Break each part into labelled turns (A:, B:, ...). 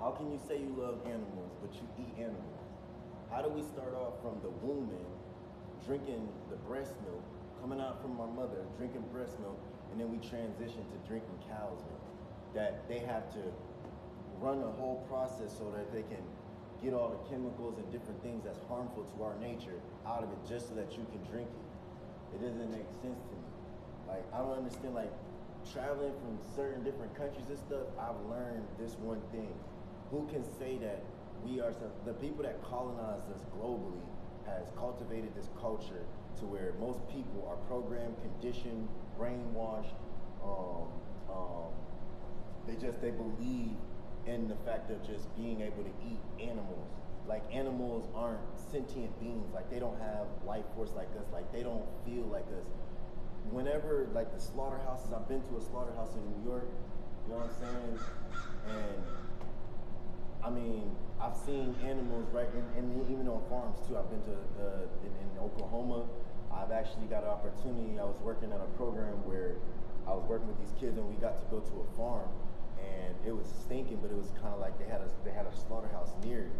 A: How can you say you love animals, but you eat animals? How do we start off from the woman, drinking the breast milk, coming out from our mother, drinking breast milk, and then we transition to drinking cow's milk? That they have to run the whole process so that they can get all the chemicals and different things that's harmful to our nature out of it just so that you can drink it. It doesn't make sense to me. Like, I don't understand, like, traveling from certain different countries and stuff, I've learned this one thing. Who can say that we are, the people that colonized us globally has cultivated this culture to where most people are programmed, conditioned, brainwashed, they believe in the fact of just being able to eat animals. Like, animals aren't sentient beings. Like, they don't have life force like us. Like, they don't feel like us. Whenever, like, the slaughterhouses, I've been to a slaughterhouse in New York, you know what I'm saying? And I mean, I've seen animals, right, and even on farms too. I've been to in Oklahoma. I've actually got an opportunity. I was working at a program where I was working with these kids, and we got to go to a farm, and it was stinking, but it was kind of like they had a slaughterhouse near it,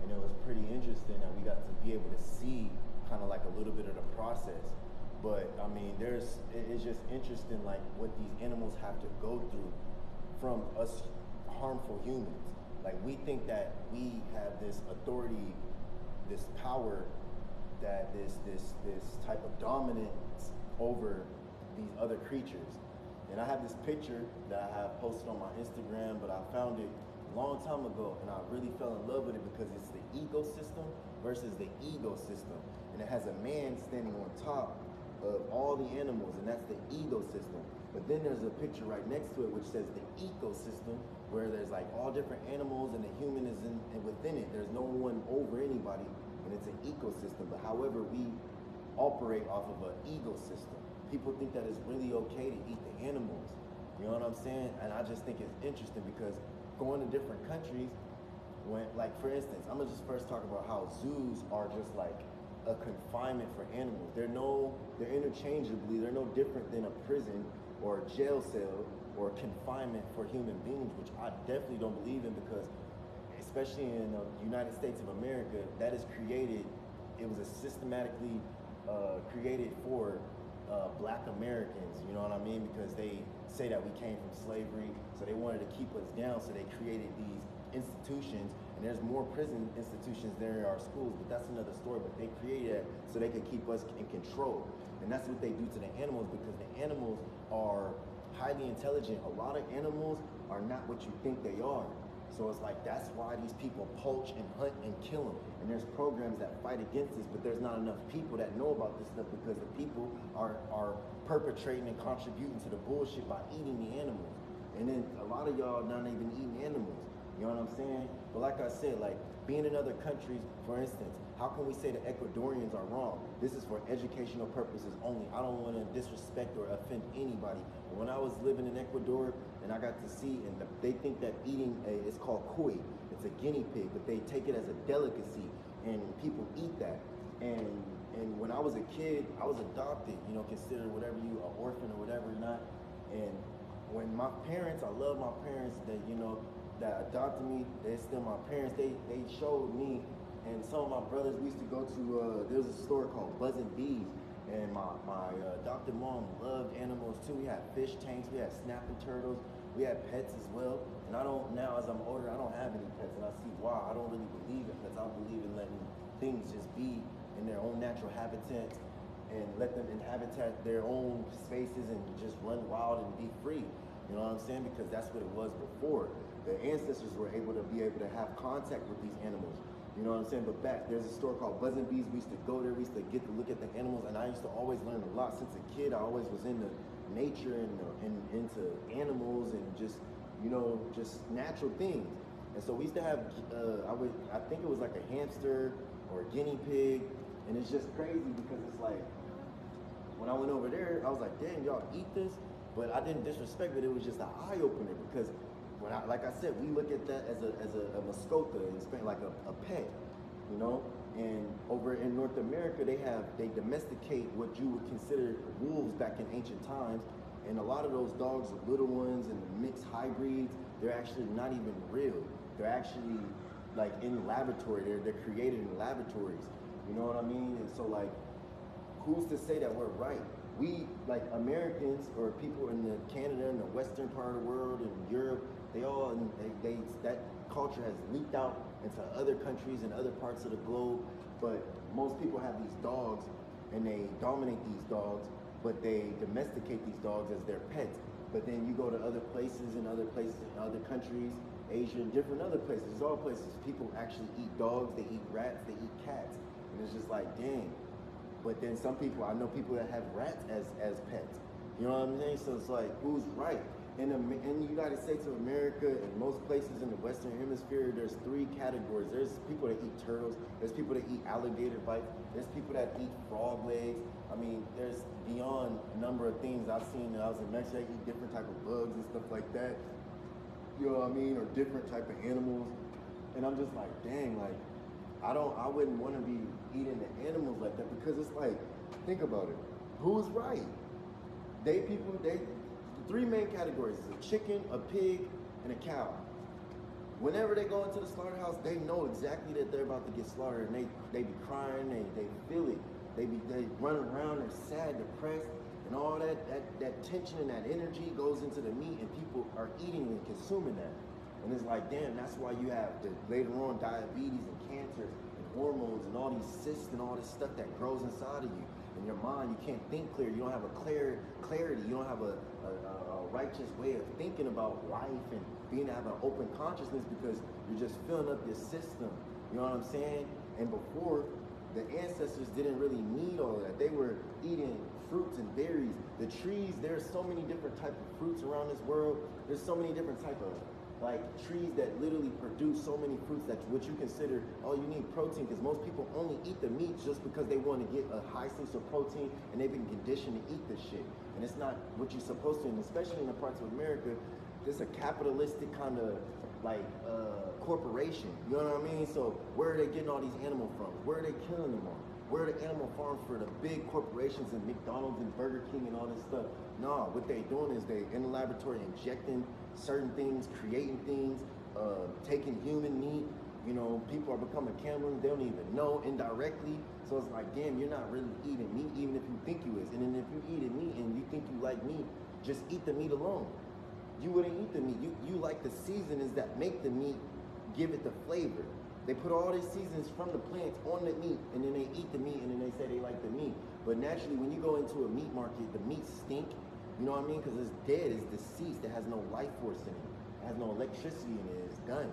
A: and it was pretty interesting that we got to be able to see kind of like a little bit of the process. But I mean, it's just interesting, like, what these animals have to go through from us harmful humans. Like, we think that we have this authority, this power, that this type of dominance over these other creatures. And I have this picture that I have posted on my Instagram, but I found it a long time ago, and I really fell in love with it because it's the ecosystem versus the ecosystem. And it has a man standing on top of all the animals, and that's the ecosystem. But then there's a picture right next to it which says the ecosystem, where there's like all different animals and the human is in, and within it. There's no one over anybody, and it's an ecosystem. But however, we operate off of an ecosystem. People think that it's really okay to eat the animals. You know what I'm saying? And I just think it's interesting because going to different countries, when, like, for instance, I'm gonna just first talk about how zoos are just like a confinement for animals. They're interchangeably, they're no different than a prison or a jail cell or confinement for human beings, which I definitely don't believe in, because especially in the United States of America, that is created, it was a systematically created for black Americans, you know what I mean? Because they say that we came from slavery, so they wanted to keep us down, so they created these institutions, and there's more prison institutions than there are schools, but that's another story. But they created that so they could keep us in control. And that's what they do to the animals, because the animals are highly intelligent. A lot of animals are not what you think they are. So it's like, that's why these people poach and hunt and kill them. And there's programs that fight against this, but there's not enough people that know about this stuff, because the people are perpetrating and contributing to the bullshit by eating the animals. And then a lot of y'all not even eating animals. You know what I'm saying? But like I said, like, being in other countries, for instance, how can we say the Ecuadorians are wrong? This is for educational purposes only. I don't want to disrespect or offend anybody. But when I was living in Ecuador and I got to see, and they think that eating it's called cuy. It's a guinea pig, but they take it as a delicacy, and people eat that. And when I was a kid, I was adopted, you know, considered whatever you, an orphan or whatever not. And when my parents, I love my parents that, you know, that adopted me, they're still my parents. They showed me, and some of my brothers, we used to go to, there was a store called Buzzin' Bees, and my adopted mom loved animals too. We had fish tanks, we had snapping turtles, we had pets as well. And I don't, now as I'm older, I don't have any pets, and I see why. I don't really believe in pets. I believe in letting things just be in their own natural habitats, and let them inhabit their own spaces and just run wild and be free. You know what I'm saying? Because that's what it was before. The ancestors were able to have contact with these animals. You know what I'm saying? But back, there's a store called Buzzin' Bees. We used to go there. We used to get to look at the animals, and I used to always learn a lot. Since a kid, I always was into nature and into animals and just, you know, just natural things. And so we used to have, I think it was like a hamster or a guinea pig, and it's just crazy because it's like, when I went over there, I was like, damn, y'all eat this? But I didn't disrespect it. It was just an eye opener, because when like I said, we look at that as a mascota in Spain, like a pet, you know. And over in North America, they domesticate what you would consider wolves back in ancient times, and a lot of those dogs, the little ones and the mixed hybrids, they're actually not even real. they're actually like in laboratory. They're created in laboratories. You know what I mean? And so like, who's to say that we're right? We like Americans or people in the Canada and the western part of the world and Europe, they that culture has leaked out into other countries and other parts of the globe. But most people have these dogs and they dominate these dogs, but they domesticate these dogs as their pets. But then you go to other places in other countries, Asia, and different other places. There's all places people actually eat dogs, they eat rats, they eat cats. And it's just like, dang. But then some people, I know people that have rats as pets. You know what I'm saying? So it's like, who's right? In the United States of America and most places in the Western Hemisphere, there's 3 categories. There's people that eat turtles. There's people that eat alligator bites. There's people that eat frog legs. I mean, there's beyond a number of things I've seen. I was in Mexico, they eat different type of bugs and stuff like that. You know what I mean? Or different type of animals. And I'm just like, dang, like, I wouldn't want to be eating the animals like that, because it's like, think about it. Who's right? The 3 main categories is a chicken, a pig, and a cow. Whenever they go into the slaughterhouse, they know exactly that they're about to get slaughtered, and they be crying, they feel it. They run around, they're sad, depressed, and all that tension and that energy goes into the meat, and people are eating and consuming that. And it's like, damn, that's why you have later on diabetes and cancer and hormones and all these cysts and all this stuff that grows inside of you. In your mind, you can't think clear. You don't have a clarity. You don't have a righteous way of thinking about life and being to have an open consciousness, because you're just filling up your system. You know what I'm saying? And before, the ancestors didn't really need all of that. They were eating fruits and berries. The trees, there's so many different types of fruits around this world. There's so many different types of like trees that literally produce so many fruits that what you consider, oh, you need protein, because most people only eat the meat just because they want to get a high sense of protein, and they've been conditioned to eat this shit. And it's not what you're supposed to, and especially in the parts of America, it's a capitalistic kind of like corporation. You know what I mean? So where are they getting all these animals from? Where are they killing them on? Where are the animal farms for the big corporations and McDonald's and Burger King and all this stuff? No, what they doing is they in the laboratory injecting certain things, creating things, taking human meat. You know, people are becoming cannibals, they don't even know indirectly. So it's like, damn, you're not really eating meat, even if you think you is. And then if you eating meat and you think you like meat, just eat the meat alone. You wouldn't eat the meat. You like the seasonings that make the meat, give it the flavor. They put all these seasons from the plants on the meat, and then they eat the meat, and then they say they like the meat. But naturally, when you go into a meat market, the meat stink. You know what I mean? Because it's dead, it's deceased, it has no life force in it. It has no electricity in it, it's done.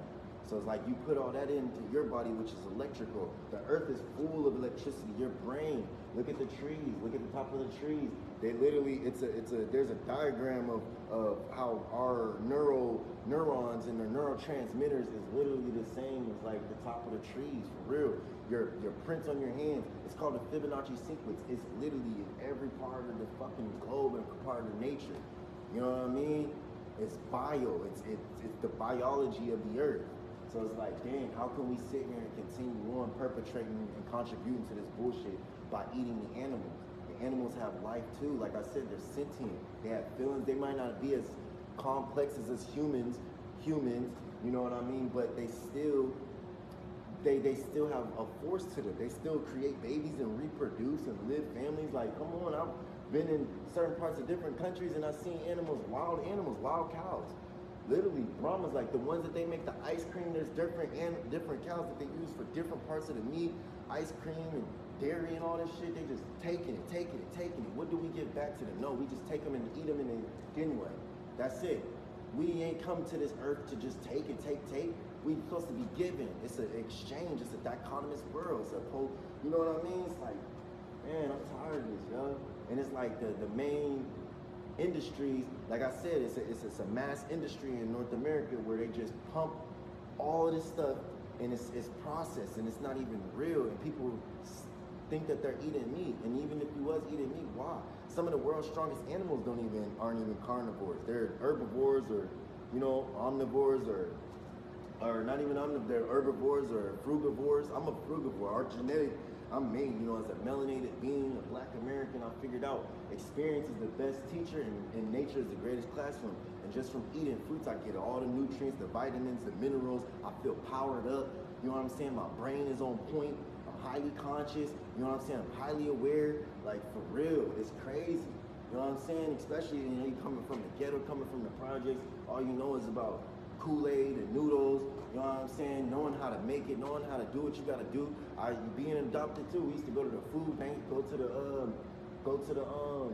A: So it's like you put all that into your body, which is electrical. The earth is full of electricity. Your brain, look at the trees, look at the top of the trees. They literally, there's a diagram of how our neurons and their neurotransmitters is literally the same as like the top of the trees, for real. Your prints on your hands, it's called the Fibonacci sequence. It's literally in every part of the fucking globe and part of nature. You know what I mean? It's bio, it's the biology of the earth. So it's like, dang, how can we sit here and continue on perpetrating and contributing to this bullshit by eating the animals? The animals have life too. Like I said, they're sentient. They have feelings. They might not be as complex as us humans, you know what I mean? But they still have a force to them. They still create babies and reproduce and live families. Like, come on, I've been in certain parts of different countries and I've seen wild cows. Literally, Brahmas, like the ones that they make the ice cream, there's different cows that they use for different parts of the meat, ice cream and dairy and all this shit. They just taking it. What do we give back to them? No, we just take them and eat them and then anyway. That's it. We ain't come to this earth to just take. We supposed to be given. It's an exchange. It's a dichotomous world. You know what I mean? It's like, man, I'm tired of this, yo. And it's like the main industries, like I said, it's a mass industry in North America where they just pump all of this stuff and it's processed and it's not even real, and people think that they're eating meat. And even if you was eating meat, why? Some of the world's strongest animals aren't even carnivores. They're herbivores or, you know, omnivores or not even omnivores. They're herbivores or frugivores. I'm a frugivore. I'm made, you know, as a melanated being, a black American, I figured out experience is the best teacher and nature is the greatest classroom. And just from eating fruits, I get all the nutrients, the vitamins, the minerals. I feel powered up. You know what I'm saying? My brain is on point. I'm highly conscious. You know what I'm saying? I'm highly aware. Like, for real, it's crazy. You know what I'm saying? Especially, you know, you coming from the ghetto, coming from the projects, all you know is about Kool-Aid and noodles, you know what I'm saying? Knowing how to make it, knowing how to do what you gotta do. Being adopted too, we used to go to the food bank, go to the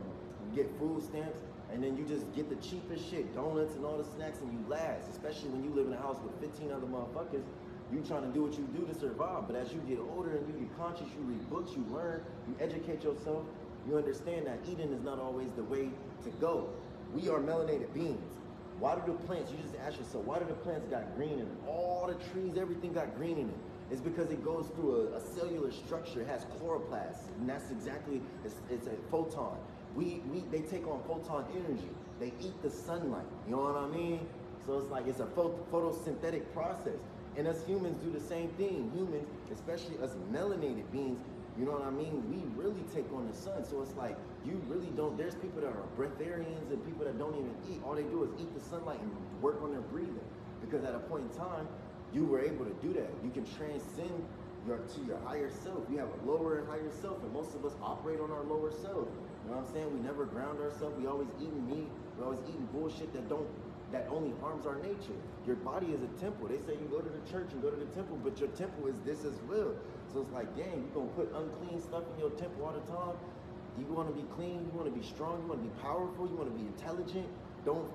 A: get food stamps, and then you just get the cheapest shit, donuts and all the snacks, and you last. Especially when you live in a house with 15 other motherfuckers, you trying to do what you do to survive. But as you get older and you get conscious, you read books, you learn, you educate yourself, you understand that eating is not always the way to go. We are melanated beings. Why do the plants, you just ask yourself, why do the plants got green in them? All the trees, everything got green in it. It's because it goes through a cellular structure, it has chloroplasts, and that's exactly, it's a photon. They take on photon energy. They eat the sunlight, you know what I mean? So it's like, it's a photosynthetic process. And us humans do the same thing. Humans, especially us melanated beings, you know what I mean? We really take on the sun. So it's like, you really don't, there's people that are breatharians and people that don't even eat. All they do is eat the sunlight and work on their breathing. Because at a point in time, you were able to do that. You can transcend to your higher self. You have a lower and higher self, and most of us operate on our lower self. You know what I'm saying? We never ground ourselves. We always eating meat. We always eating bullshit that only harms our nature. Your body is a temple. They say you go to the church and go to the temple, but your temple is this as well. So it's like, dang, you gonna put unclean stuff in your temple all the time? You wanna be clean, you wanna be strong, you wanna be powerful, you wanna be intelligent. Don't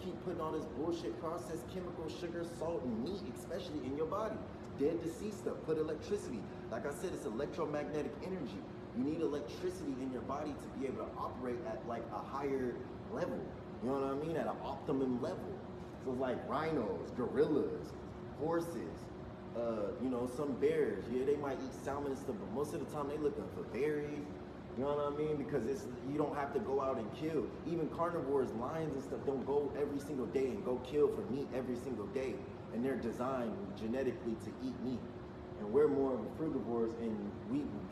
A: keep putting all this bullshit, processed chemicals, sugar, salt, and meat, especially in your body. Dead to see stuff, put electricity. Like I said, it's electromagnetic energy. You need electricity in your body to be able to operate at like a higher level. You know what I mean? At an optimum level. So it's like rhinos, gorillas, horses, you know, some bears. Yeah, they might eat salmon and stuff, but most of the time they looking for berries. You know what I mean? Because you don't have to go out and kill. Even carnivores, lions and stuff, don't go every single day and go kill for meat every single day. And they're designed genetically to eat meat. And we're more of a frugivores, and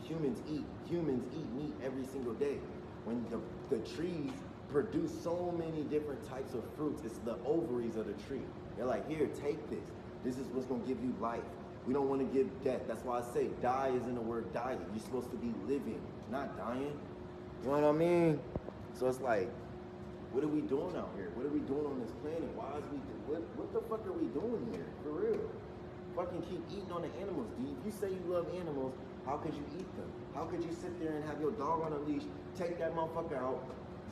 A: humans eat meat every single day. When the trees produce so many different types of fruits, it's the ovaries of the tree. They're like, here, take this. This is what's gonna give you life. We don't want to give death. That's why I say die is in the word diet. You're supposed to be living, not dying. You know what I mean? So it's like, what are we doing out here? What are we doing on this planet? Why is what the fuck are we doing here? For real. Fucking keep eating on the animals. If you say you love animals, how could you eat them? How could you sit there and have your dog on a leash, take that motherfucker out,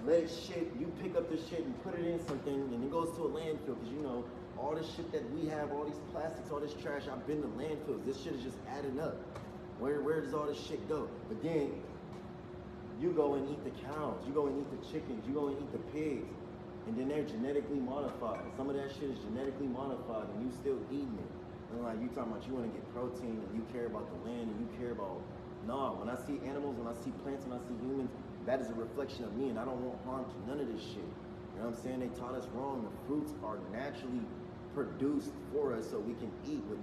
A: let it shit, you pick up the shit and put it in something, and it goes to a landfill, because you know, all this shit that we have, all these plastics, all this trash, I've been to landfills. This shit is just adding up. Where does all this shit go? But then, you go and eat the cows, you go and eat the chickens, you go and eat the pigs, and then they're genetically modified. Some of that shit is genetically modified, and you still eating it. And like, you talking about you want to get protein, and you care about the land, and you care about, nah, when I see animals, when I see plants, when I see humans, that is a reflection of me, and I don't want harm to none of this shit. You know what I'm saying? They taught us wrong. The fruits are naturally produced for us so we can eat with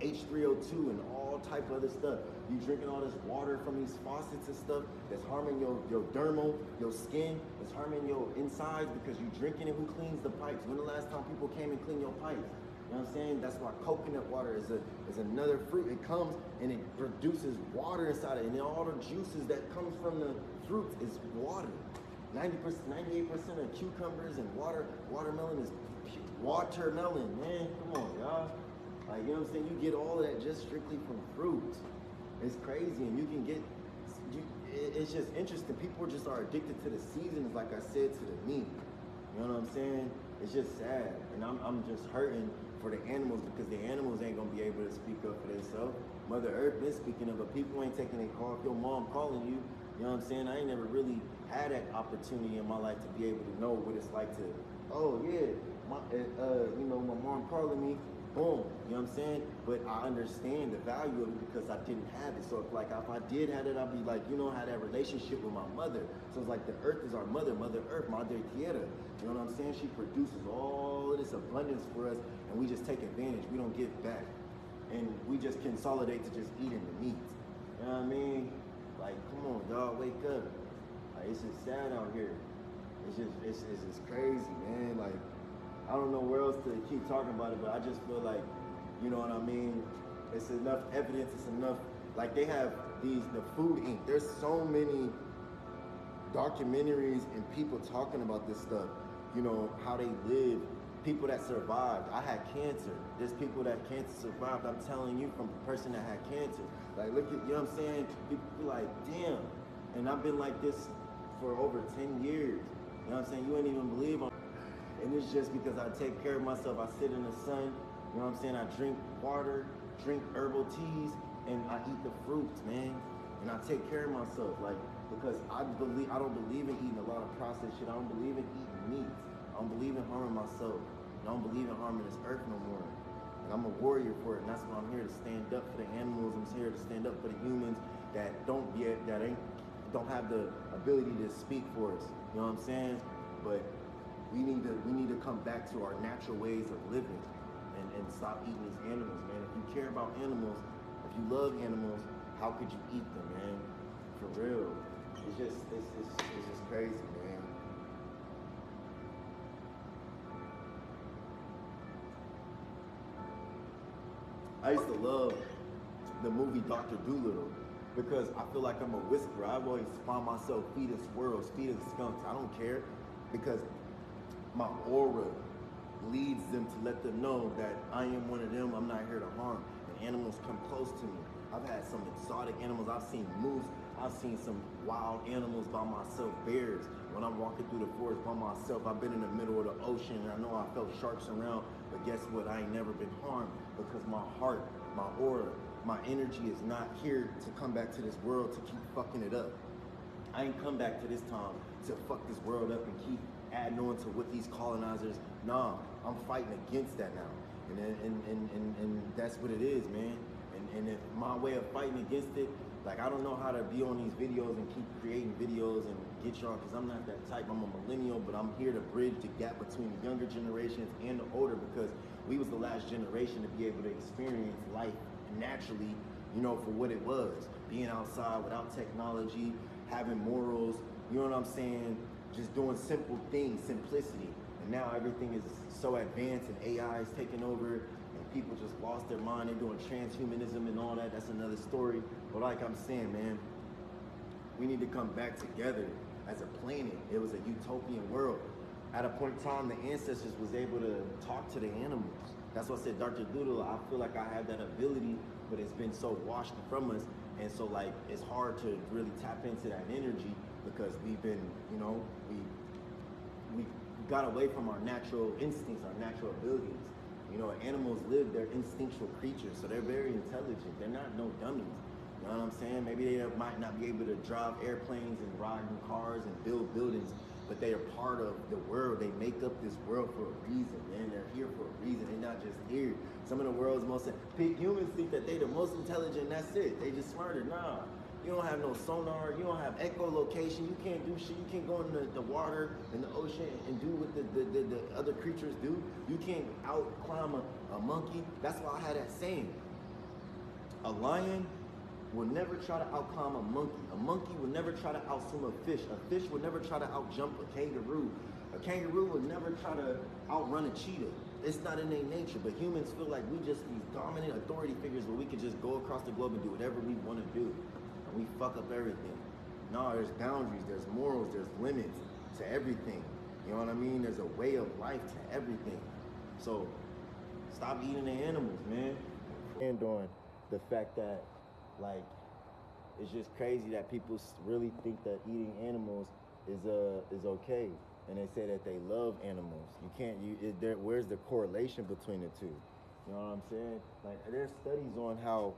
A: H3O2 and all type of other stuff. You drinking all this water from these faucets and stuff that's harming your dermal, your skin, it's harming your insides because you drinking it. Who cleans the pipes? When the last time people came and cleaned your pipes? You know what I'm saying? That's why coconut water is another fruit. It comes and it produces water inside it, and then all the juices that comes from the fruits is water. 90%, 98% of cucumbers and watermelon is watermelon, man. Come on, y'all. Like, you know what I'm saying? You get all of that just strictly from fruits. It's crazy, and you can get, it's just interesting. People just are addicted to the seasons, like I said, to the meat. You know what I'm saying? It's just sad, and I'm just hurting for the animals because the animals ain't gonna be able to speak up for themselves. Mother Earth been speaking of, but people ain't taking a call. If your mom calling you, you know what I'm saying? I ain't never really had that opportunity in my life to be able to know what it's like to, oh yeah, you know, my mom calling me, boom, you know what I'm saying? But I understand the value of it because I didn't have it. So if I did have it, I'd be like, you know, had that relationship with my mother. So it's like the earth is our mother, Mother Earth, Madre Tierra. You know what I'm saying? She produces all of this abundance for us, and we just take advantage. We don't give back. And we just consolidate to just eating the meat. You know what I mean? Like, come on, dog, wake up. Like, it's just sad out here. It's just crazy, man. Like, I don't know where else to keep talking about it, but I just feel like, you know what I mean? It's enough evidence. It's enough. Like, they have the Food Inc. There's so many documentaries and people talking about this stuff. You know how they live. People that survived. I had cancer. There's people that cancer survived. I'm telling you, from a person that had cancer. Like, look at, you know what I'm saying? People be like, damn. And I've been like this for over 10 years. You know what I'm saying? You ain't even believe on. And it's just because I take care of myself. I sit in the sun. You know what I'm saying? I drink water, drink herbal teas, and I eat the fruits, man. And I take care of myself, like, because I don't believe in eating a lot of processed shit. I don't believe in eating meats. I don't believe in harming myself. I don't believe in harming this earth no more. And I'm a warrior for it, and that's why I'm here to stand up for the animals. I'm here to stand up for the humans that don't have the ability to speak for us. You know what I'm saying? But we need to come back to our natural ways of living and stop eating these animals, man. If you care about animals, if you love animals, how could you eat them, man? For real. It's just crazy, man. I used to love the movie Dr. Dolittle because I feel like I'm a whisperer. I've always found myself feeding squirrels, feeding skunks. I don't care because my aura leads them to let them know that I am one of them. I'm not here to harm. And animals come close to me. I've had some exotic animals. I've seen moose. I've seen some wild animals by myself, bears. When I'm walking through the forest by myself, I've been in the middle of the ocean and I know I felt sharks around, but guess what? I ain't never been harmed because my heart, my aura, my energy is not here to come back to this world to keep fucking it up. I ain't come back to this time to fuck this world up and keep adding on to what these colonizers. Nah, I'm fighting against that now. And that's what it is, man. And if my way of fighting against it, like, I don't know how to be on these videos and keep creating videos and get you on, because I'm not that type. I'm a millennial, but I'm here to bridge the gap between the younger generations and the older, because we was the last generation to be able to experience life naturally, you know, for what it was. Being outside without technology, having morals, you know what I'm saying? Just doing simple things, simplicity. And now everything is so advanced and AI is taking over and people just lost their mind. They're doing transhumanism and all that. That's another story. But like I'm saying, man, we need to come back together as a planet. It was a utopian world. At a point in time, the ancestors was able to talk to the animals. That's why I said Dr. Doodle, I feel like I have that ability, but it's been so washed from us. And so, like, it's hard to really tap into that energy because we've been, you know, we got away from our natural instincts, our natural abilities. You know, animals live, they're instinctual creatures, so they're very intelligent. They're not no dummies. You know what I'm saying? Maybe they might not be able to drive airplanes and ride in cars and build buildings, but they are part of the world. They make up this world for a reason, man. They're here for a reason. They're not just here. Some of the world's most, humans think that they're the most intelligent, that's it. They just smarter. Nah. You don't have no sonar, you don't have echolocation, you can't do shit, you can't go in the water and the ocean and do what the other creatures do. You can't out climb a monkey. That's why I had that saying. A lion will never try to out climb a monkey. A monkey will never try to out swim a fish. A fish will never try to out jump a kangaroo. A kangaroo will never try to outrun a cheetah. It's not in their nature, but humans feel like we just these dominant authority figures where we can just go across the globe and do whatever we want to do. We fuck up everything. No, there's boundaries, there's morals, there's limits to everything. You know what I mean? There's a way of life to everything. So stop eating the animals, man. And on the fact that, like, it's just crazy that people really think that eating animals is okay, and they say that they love animals. You can't. Where's the correlation between the two? You know what I'm saying? Like, there's studies on how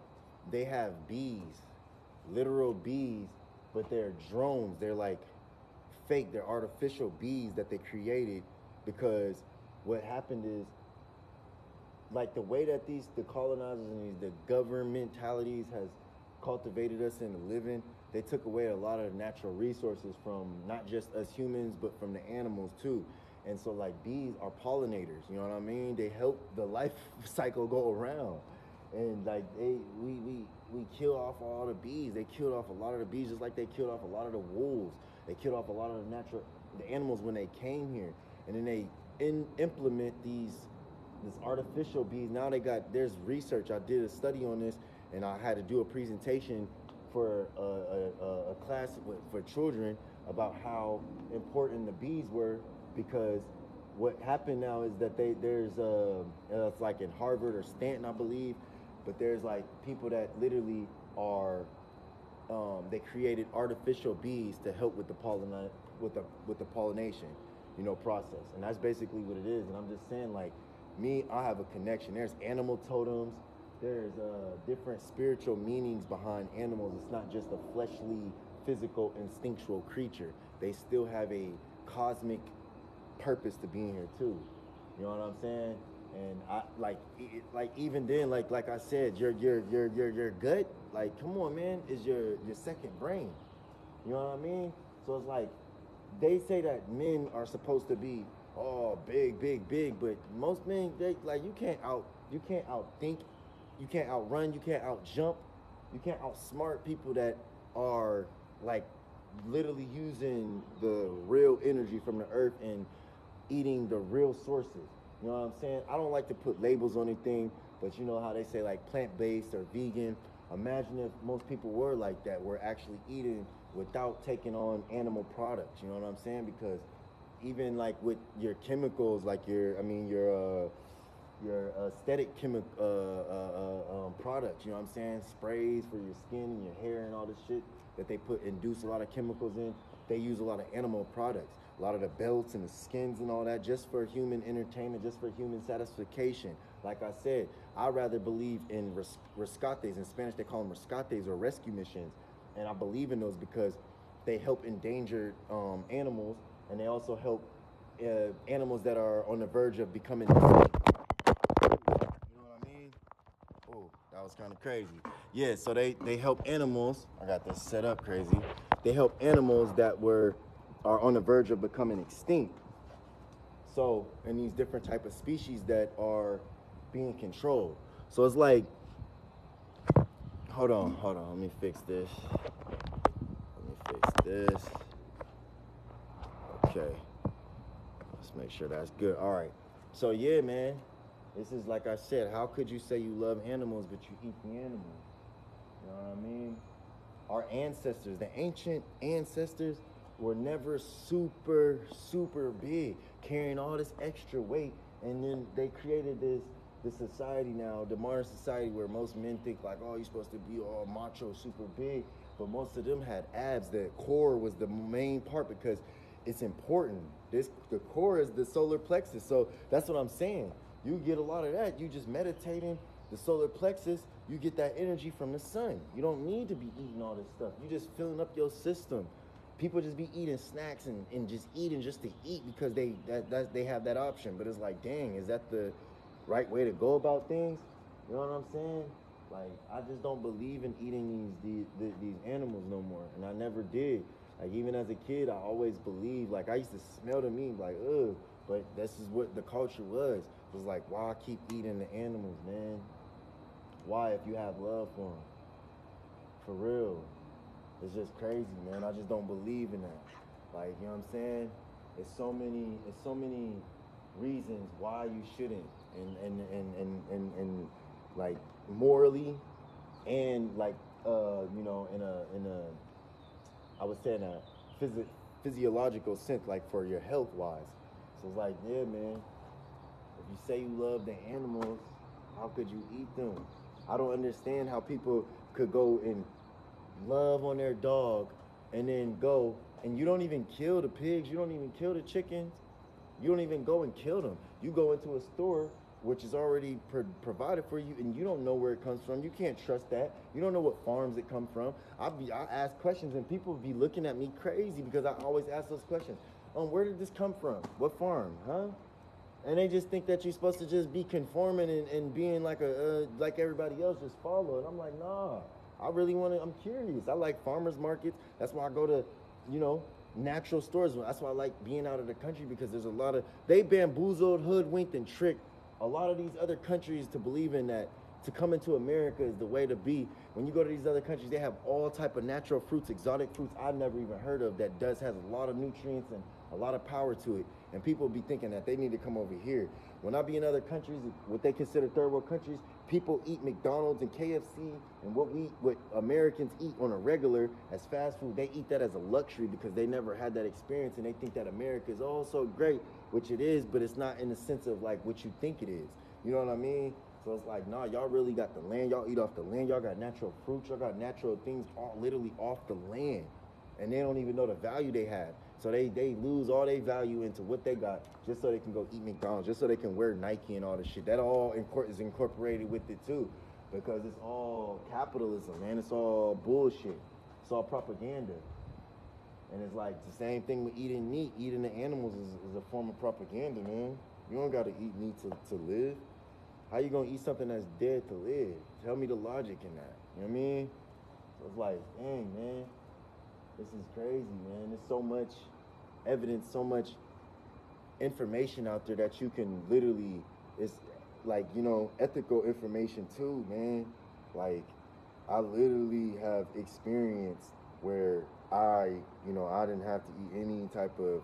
A: they have bees, literal bees, but they're drones. They're like fake. They're artificial bees that they created because what happened is, like, the way that the colonizers and the governmentalities has cultivated us into living, they took away a lot of natural resources from not just us humans, but from the animals too. And so, like, bees are pollinators, you know what I mean? They help the life cycle go around. And like we kill off all the bees. They killed off a lot of the bees, just like they killed off a lot of the wolves. They killed off a lot of the animals when they came here, and then they implement this artificial bees. Now there's research. I did a study on this, and I had to do a presentation for a class for children about how important the bees were, because what happened now is that there's it's like in Harvard or Stanton, I believe, but there's like people that literally are they created artificial bees to help with the pollination, process, and that's basically what it is. And I'm just saying, like, I have a connection. There's animal totems. There's different spiritual meanings behind animals. It's not just a fleshly, physical, instinctual creature. They still have a cosmic purpose to being here too. You know what I'm saying? And I like even then, like I said, your gut, like, come on, man, is your second brain. You know what I mean? So it's like they say that men are supposed to be big, but most men, you can't outthink, you can't outrun, you can't outjump, you can't outsmart people that are like literally using the real energy from the earth and eating the real sources. You know what I'm saying? I don't like to put labels on anything, but you know how they say like plant-based or vegan. Imagine if most people were like that, were actually eating without taking on animal products. You know what I'm saying? Because even like with your chemicals, like your aesthetic products, you know what I'm saying? Sprays for your skin and your hair and all this shit that they induce a lot of chemicals in. They use a lot of animal products. A lot of the belts and the skins and all that, just for human entertainment, just for human satisfaction. Like I said, I rather believe in rescates. In Spanish, they call them rescates or rescue missions. And I believe in those because they help endangered animals, and they also help animals that are on the verge of becoming extinct. You know what I mean? Oh, that was kind of crazy. Yeah, so they help animals. I got this set up crazy. They help animals that are on the verge of becoming extinct. So, and these different type of species that are being controlled. So it's like, hold on, let me fix this. Okay, let's make sure that's good. All right. So yeah, man, this is like I said. How could you say you love animals but you eat the animals? You know what I mean? Our ancestors, the ancient ancestors, were never super big, carrying all this extra weight, and then they created this society now, the modern society, where most men think like, oh, you're supposed to be all macho, super big, but most of them had abs. The core was the main part because it's important. The core is the solar plexus, so that's what I'm saying. You get a lot of that. You just meditating. The solar plexus, you get that energy from the sun. You don't need to be eating all this stuff. You just filling up your system. People just be eating snacks and just eating just to eat because they have that option. But it's like, dang, is that the right way to go about things? You know what I'm saying? Like, I just don't believe in eating these animals no more, and I never did. Like, even as a kid, I always believed, like, I used to smell the meat like, ugh, but this is what the culture was. It was like, why keep eating the animals, man? Why, if you have love for them? For real. It's just crazy, man. I just don't believe in that. Like, you know what I'm saying? It's so many reasons why you shouldn't, and like morally, and like in a I would say in a physiological sense, like for your health wise. So it's like, yeah, man. If you say you love the animals, how could you eat them? I don't understand how people could go and love on their dog and then go and you don't even kill the pigs, you don't even kill the chickens, you don't even go and kill them. You go into a store which is already provided for you, and you don't know where it comes from. You can't trust that. You don't know what farms it come from. I ask questions and people be looking at me crazy because I always ask those questions. Where did this come from? What farm, huh? And they just think that you're supposed to just be conforming and being like like everybody else, just follow it. I'm like, nah, I really I'm curious. I like farmers markets. That's why I go to, natural stores. That's why I like being out of the country, because there's a lot of, they bamboozled, hoodwinked, and tricked a lot of these other countries to believe in that to come into America is the way to be. When you go to these other countries, they have all type of natural fruits, exotic fruits I've never even heard of that has a lot of nutrients and a lot of power to it. And people be thinking that they need to come over here. When I be in other countries, what they consider third world countries, people eat McDonald's and KFC, and what Americans eat on a regular as fast food, they eat that as a luxury because they never had that experience, and they think that America is all so great, which it is, but it's not in the sense of like what you think it is. You know what I mean? So it's like, nah, y'all really got the land. Y'all eat off the land. Y'all got natural fruits. Y'all got natural things literally off the land. And they don't even know the value they have. So they lose all their value into what they got just so they can go eat McDonald's, just so they can wear Nike and all this shit. That all is incorporated with it too, because it's all capitalism, man. It's all bullshit. It's all propaganda. And it's like the same thing with eating meat. Eating the animals is a form of propaganda, man. You don't gotta eat meat to live. How you gonna eat something that's dead to live? Tell me the logic in that. You know what I mean? So it's like, dang, man. This is crazy, man. There's so much evidence, so much information out there that you can literally, it's like, you know, ethical information too, man. Like, I literally have experienced where I didn't have to eat any type of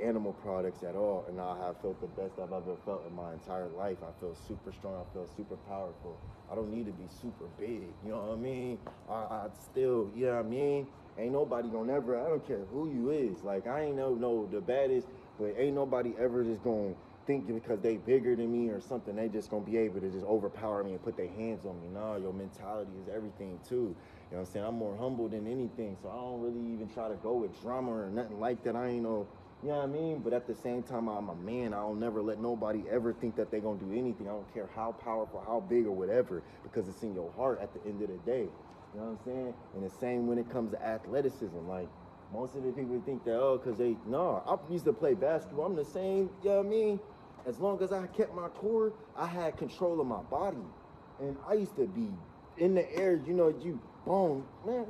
A: animal products at all, and I have felt the best I've ever felt in my entire life. I feel super strong. I feel super powerful. I don't need to be super big. You know what I mean? I still, you know what I mean? Ain't nobody gonna ever, I don't care who you is. Like, I ain't no the baddest, but ain't nobody ever just gonna think because they bigger than me or something, they just gonna be able to just overpower me and put their hands on me. Nah, your mentality is everything too. You know what I'm saying? I'm more humble than anything, so I don't really even try to go with drama or nothing like that. I ain't no, you know what I mean? But at the same time, I'm a man. I don't never let nobody ever think that they're gonna do anything. I don't care how powerful, how big or whatever, because it's in your heart at the end of the day. You know what I'm saying? And the same when it comes to athleticism. Like, most of the people think that, I used to play basketball. I'm the same, you know what I mean? As long as I kept my core, I had control of my body. And I used to be in the air, man,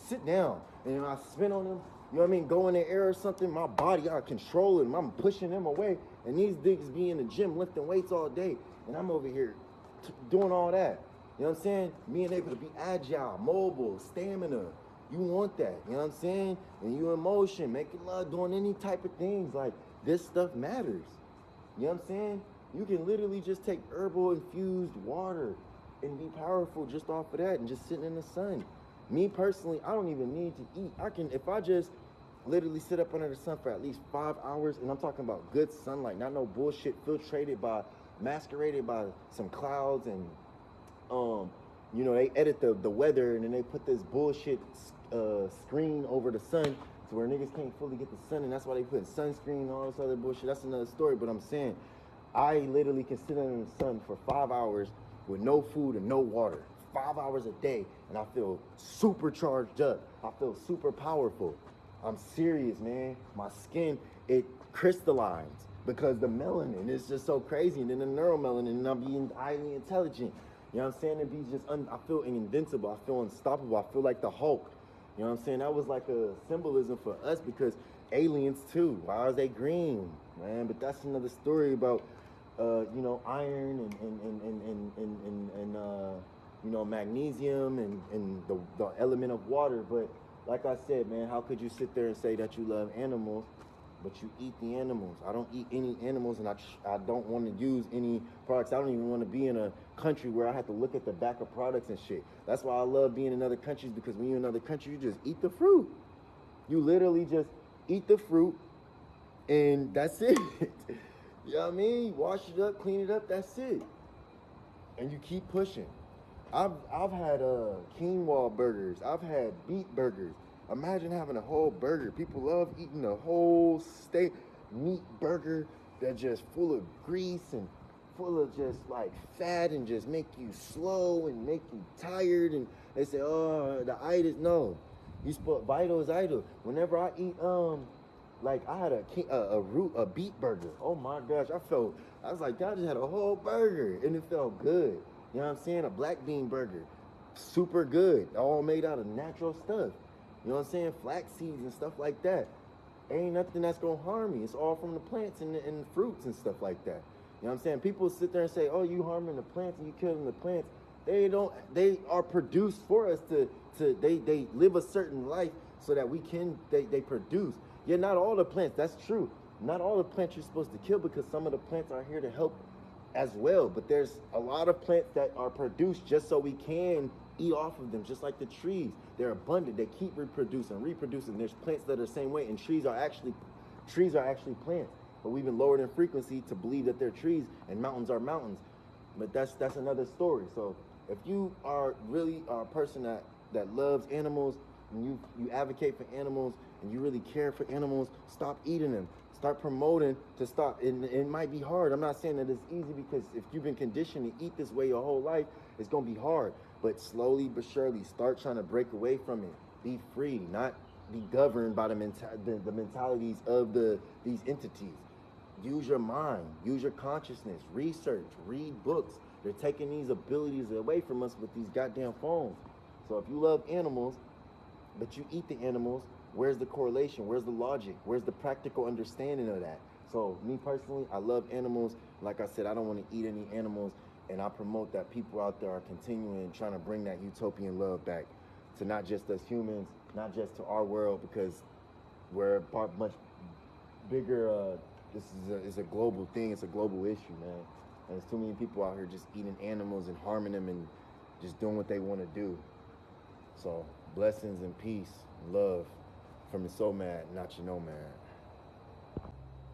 A: sit down. And I spin on them, you know what I mean? Go in the air or something, my body, I control it, and I'm pushing them away. And these niggas be in the gym lifting weights all day. And I'm over here doing all that. You know what I'm saying? Being able to be agile, mobile, stamina. You want that, you know what I'm saying? And you in motion, making love, doing any type of things. Like, this stuff matters. You know what I'm saying? You can literally just take herbal infused water and be powerful just off of that and just sitting in the sun. Me personally, I don't even need to eat. If I just literally sit up under the sun for at least 5 hours, and I'm talking about good sunlight, not no bullshit masqueraded by some clouds and they edit the weather and then they put this bullshit screen over the sun to where niggas can't fully get the sun, and that's why they put sunscreen and all this other bullshit. That's another story, but I'm saying I literally can sit under the sun for 5 hours with no food and no water, 5 hours a day, and I feel super charged up. I feel super powerful. I'm serious, man. My skin, it crystallizes because the melanin is just so crazy, and then the neuromelanin, and I'm being highly intelligent. You know what I'm saying? It be just, I feel invincible. I feel unstoppable. I feel like the Hulk. You know what I'm saying? That was like a symbolism for us because aliens too. Why is they green, man? But that's another story about, iron and magnesium and the element of water. But like I said, man, how could you sit there and say that you love animals, but you eat the animals? I don't eat any animals, and I don't want to use any products. I don't even want to be in a country where I have to look at the back of products and shit. That's why I love being in other countries, because when you're in another country, you just eat the fruit. You literally just eat the fruit, and that's it. You know what I mean? Wash it up, clean it up, that's it. And you keep pushing. I've had quinoa burgers. I've had beet burgers. Imagine having a whole burger. People love eating a whole steak meat burger that's just full of grease and full of just like fat and just make you slow and make you tired. And they say, oh, the itis. No, you spell vital is idle. Whenever I eat, I had a beet burger. Oh my gosh, I was like, I just had a whole burger and it felt good. You know what I'm saying? A black bean burger, super good, all made out of natural stuff. You know what I'm saying? Flax seeds and stuff like that. Ain't nothing that's gonna harm me. It's all from the plants and the fruits and stuff like that. You know what I'm saying? People sit there and say, "Oh, you harming the plants and you killing the plants." They don't. They are produced for us to. They live a certain life so that we can. They produce. Yeah, not all the plants. That's true. Not all the plants you're supposed to kill, because some of the plants are here to help as well. But there's a lot of plants that are produced just so we can eat off of them, just like the trees. They're abundant. They keep reproducing. There's plants that are the same way, and trees are actually plants. But we've been lowered in frequency to believe that they're trees, and mountains are mountains. But that's another story. So if you are really a person that loves animals, and you advocate for animals, and you really care for animals, stop eating them. Start promoting to stop. And it might be hard. I'm not saying that it's easy, because if you've been conditioned to eat this way your whole life, it's going to be hard. But slowly but surely, start trying to break away from it. Be free, not be governed by the mentalities of these entities. Use your mind, use your consciousness, research, read books. They're taking these abilities away from us with these goddamn phones. So if you love animals, but you eat the animals, where's the correlation? Where's the logic? Where's the practical understanding of that? So me personally, I love animals. Like I said, I don't want to eat any animals, and I promote that people out there are continuing trying to bring that utopian love back to not just us humans, not just to our world, because we're part much bigger. This is a global thing. It's a global issue, man. And there's too many people out here just eating animals and harming them and just doing what they want to do. So blessings and peace and love from the So Mad, Not Your Nomad.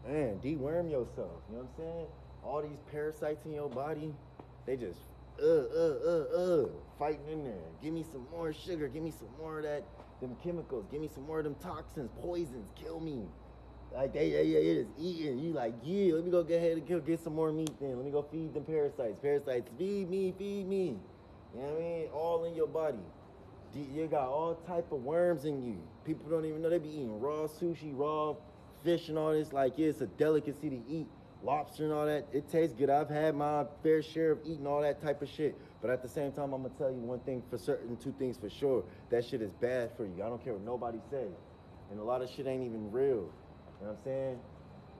A: Man, deworm yourself. You know what I'm saying? All these parasites in your body, they just fighting in there. Give me some more sugar. Give me some more of that, them chemicals. Give me some more of them toxins, poisons. Kill me. Like they just eating. You like, yeah, let me go get ahead and get some more meat then. Let me go feed them parasites. Parasites, feed me. You know what I mean? All in your body. You got all type of worms in you. People don't even know. They be eating raw sushi, raw fish and all this. Like, yeah, it's a delicacy to eat. Lobster and all that. It tastes good. I've had my fair share of eating all that type of shit. But at the same time, I'm going to tell you one thing for certain, two things for sure. That shit is bad for you. I don't care what nobody says. And a lot of shit ain't even real. You know what I'm saying?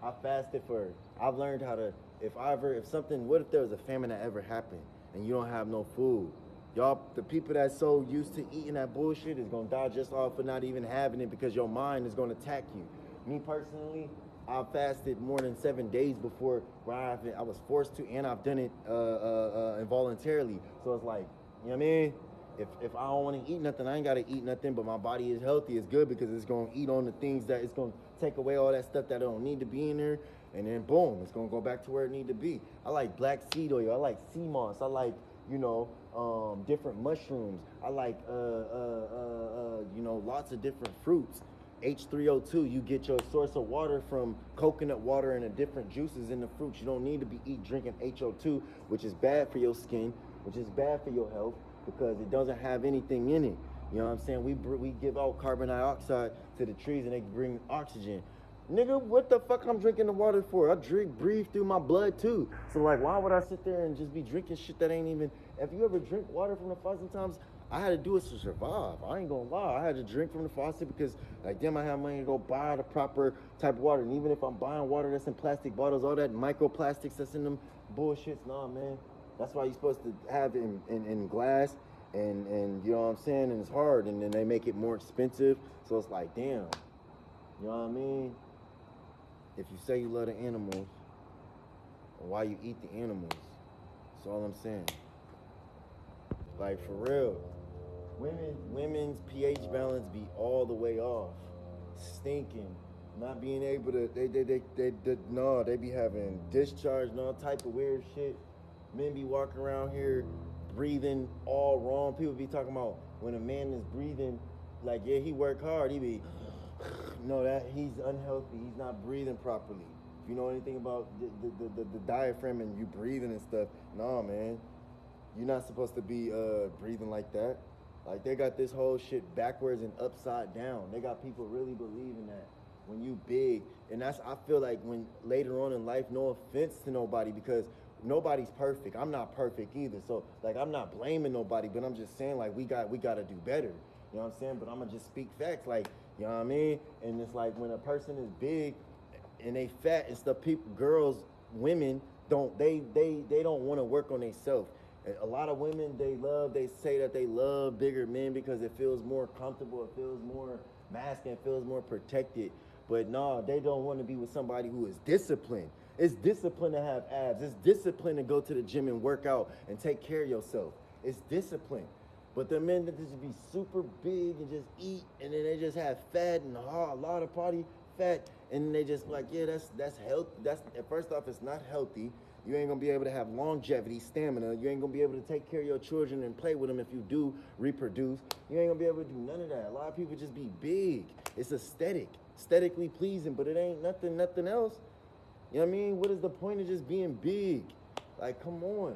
A: I fasted for it. I've learned how to, what if there was a famine that ever happened and you don't have no food? Y'all, the people that's so used to eating that bullshit is gonna die just off of not even having it, because your mind is gonna attack you. Me personally, I fasted more than 7 days before where I was forced to, and I've done it involuntarily. So it's like, you know what I mean? If I don't want to eat nothing, I ain't gotta eat nothing, but my body is healthy, it's good, because it's gonna eat on the things that it's gonna take away all that stuff that don't need to be in there, and then boom, it's gonna go back to where it need to be. I like black seed oil, I like sea moss, I like, different mushrooms. I like, lots of different fruits. H3O2, you get your source of water from coconut water and the different juices in the fruits. You don't need to be drinking HO2, which is bad for your skin, which is bad for your health, because it doesn't have anything in it. You know what I'm saying? We give out carbon dioxide to the trees and they bring oxygen. Nigga, what the fuck I'm drinking the water for? I breathe through my blood too. So like, why would I sit there and just be drinking shit that ain't even, if you ever drink water from the faucet, sometimes I had to do it to survive. I ain't gonna lie. I had to drink from the faucet because like damn, I have money to go buy the proper type of water. And even if I'm buying water that's in plastic bottles, all that microplastics that's in them bullshits, nah, man. That's why you're supposed to have it in glass and you know what I'm saying? And it's hard, and then they make it more expensive. So it's like, damn, you know what I mean? If you say you love the animals, why you eat the animals? That's all I'm saying. Like, for real. Women's pH balance be all the way off. Stinking. Not being able to, they be having discharge and all type of weird shit. Men be walking around here breathing all wrong. People be talking about when a man is breathing, like, yeah, he work hard, he be, no, that he's unhealthy. He's not breathing properly. If you know anything about the diaphragm and you breathing and stuff, nah, man, you're not supposed to be breathing like that. Like, they got this whole shit backwards and upside down. They got people really believing that when you big, and that's, I feel like when later on in life, no offense to nobody, because nobody's perfect. I'm not perfect either. So like, I'm not blaming nobody, but I'm just saying, like, we got to do better. You know what I'm saying? But I'm gonna just speak facts, like, you know what I mean? And it's like when a person is big and they fat and stuff, people, girls, women they don't want to work on themselves. A lot of women they say that they love bigger men because it feels more comfortable, it feels more masculine, it feels more protected. But no, they don't want to be with somebody who is disciplined. It's discipline to have abs. It's discipline to go to the gym and work out and take care of yourself. It's discipline. But the men that just be super big and just eat, and then they just have fat and a lot of body fat, and they just like, yeah, that's health. That's first off, it's not healthy. You ain't gonna be able to have longevity, stamina. You ain't gonna be able to take care of your children and play with them if you do reproduce. You ain't gonna be able to do none of that. A lot of people just be big. It's aesthetically pleasing, but it ain't nothing else. You know what I mean? What is the point of just being big? Like, come on.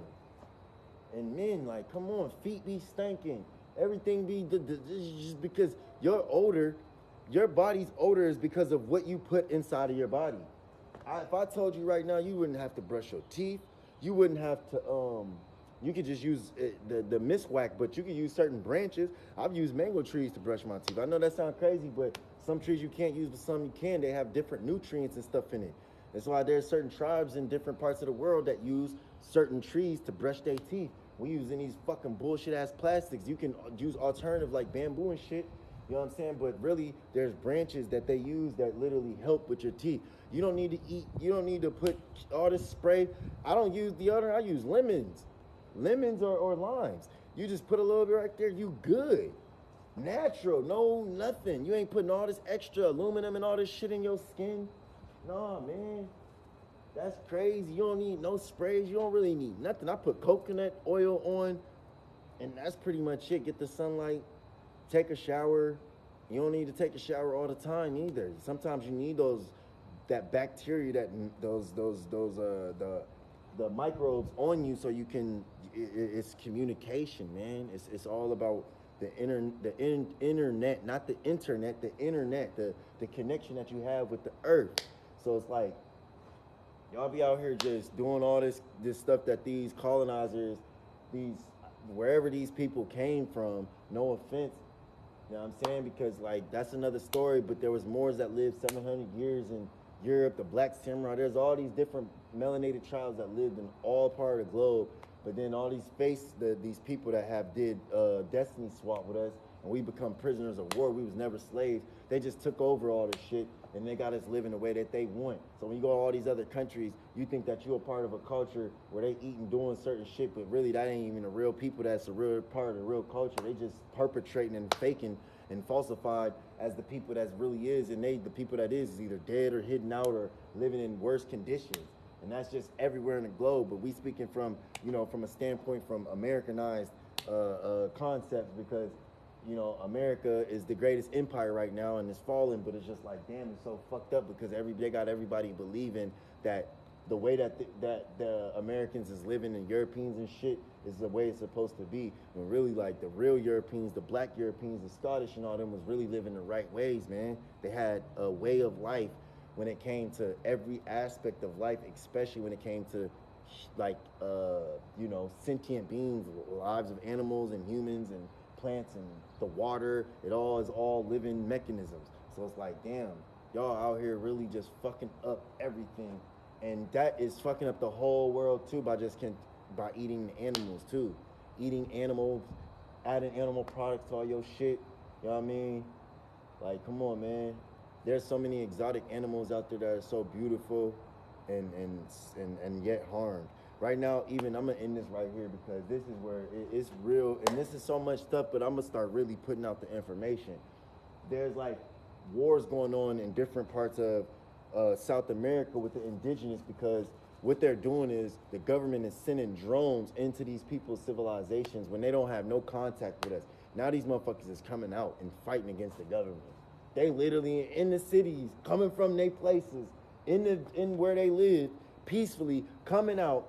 A: And men, like, come on, feet be stinking. Everything be just because you're older. Your body's older is because of what you put inside of your body. If I told you right now, you wouldn't have to brush your teeth. You wouldn't have to, you could just use the miswak, but you could use certain branches. I've used mango trees to brush my teeth. I know that sounds crazy, but some trees you can't use, but some you can. They have different nutrients and stuff in it. That's why there's certain tribes in different parts of the world that use certain trees to brush their teeth. We using these fucking bullshit ass plastics. You can use alternative like bamboo and shit. You know what I'm saying? But really, there's branches that they use that literally help with your teeth. You don't need to eat. You don't need to put all this spray. I don't use deodorant. I use lemons or limes. You just put a little bit right there. You good. Natural. No, nothing. You ain't putting all this extra aluminum and all this shit in your skin. Nah, man. That's crazy. You don't need no sprays. You don't really need nothing. I put coconut oil on, and that's pretty much it. Get the sunlight, take a shower. You don't need to take a shower all the time either. Sometimes you need that bacteria, the microbes on you, so you can. It's communication, man. It's all about the internet, not the internet. The internet, the connection that you have with the earth. So it's like, y'all be out here just doing all this stuff that these colonizers, wherever these people came from, no offense, you know what I'm saying? Because like, that's another story, but there was Moors that lived 700 years in Europe, the Black Samurai, there's all these different melanated tribes that lived in all part of the globe, but then all these people that did destiny swap with us, and we become prisoners of war. We was never slaves. They just took over all this shit, and they got us living the way that they want. So when you go to all these other countries, you think that you're a part of a culture where they eat and doing certain shit, but really that ain't even the real people that's a real part of the real culture. They just perpetrating and faking and falsified as the people that really is, and the people that is either dead or hidden out or living in worse conditions. And that's just everywhere in the globe. But we speaking from, from a standpoint from Americanized concepts, because America is the greatest empire right now and it's falling, but it's just like, damn, it's so fucked up because they got everybody believing that the way that the Americans is living and Europeans and shit is the way it's supposed to be. When really, like, the real Europeans, the black Europeans, the Scottish and all them was really living the right ways, man. They had a way of life when it came to every aspect of life, especially when it came to like, sentient beings, lives of animals and humans and plants and the water. It all is all living mechanisms. So it's like, damn, y'all out here really just fucking up everything, and that is fucking up the whole world too by eating animals too, eating animals, adding animal products to all your shit. You know what I mean? Like, come on, man. There's so many exotic animals out there that are so beautiful, and yet harmed. Right now, even I'm gonna end this right here because this is where it's real, and this is so much stuff, but I'm gonna start really putting out the information. There's like wars going on in different parts of South America with the indigenous, because what they're doing is the government is sending drones into these people's civilizations when they don't have no contact with us. Now these motherfuckers is coming out and fighting against the government. They literally in the cities, coming from their places, in where they live, peacefully coming out.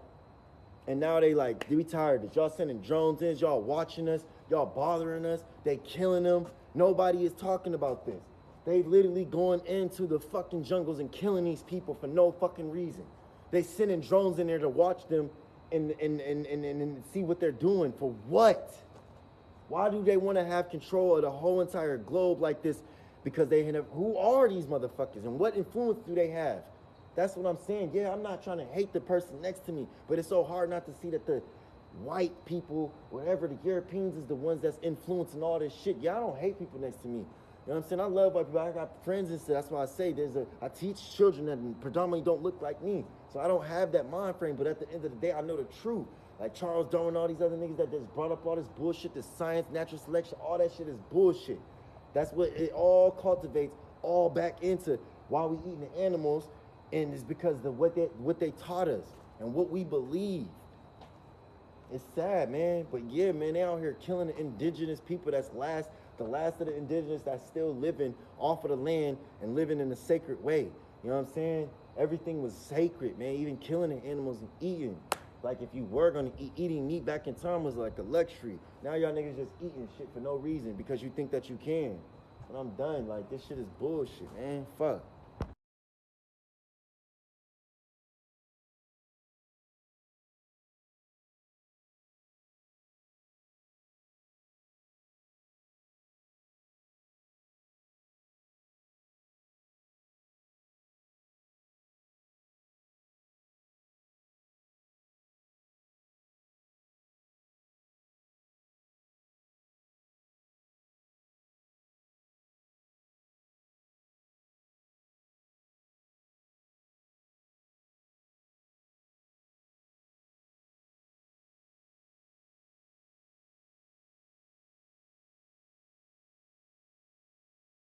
A: And now they like, we tired of this. Y'all sending drones in, y'all watching us, y'all bothering us, they killing them. Nobody is talking about this. They literally going into the fucking jungles and killing these people for no fucking reason. They sending drones in there to watch them and see what they're doing. For what? Why do they want to have control of the whole entire globe like this? Because who are these motherfuckers and what influence do they have? That's what I'm saying. Yeah, I'm not trying to hate the person next to me, but it's so hard not to see that the white people, whatever, the Europeans is the ones that's influencing all this shit. Yeah, I don't hate people next to me. You know what I'm saying? I love white people. I got friends and stuff. That's why I say I teach children that predominantly don't look like me. So I don't have that mind frame, but at the end of the day, I know the truth. Like Charles Darwin, all these other niggas that just brought up all this bullshit, the science, natural selection, all that shit is bullshit. That's what it all cultivates all back into why we eating the animals, and it's because of what they taught us and what we believe. It's sad, man, but yeah, man, they out here killing the indigenous people. That's the last of the indigenous that's still living off of the land and living in a sacred way. You know what I'm saying? Everything was sacred, man. Even killing the animals and eating. Like if you were gonna eating meat back in time was like a luxury. Now y'all niggas just eating shit for no reason because you think that you can. And I'm done. Like this shit is bullshit, man. Fuck.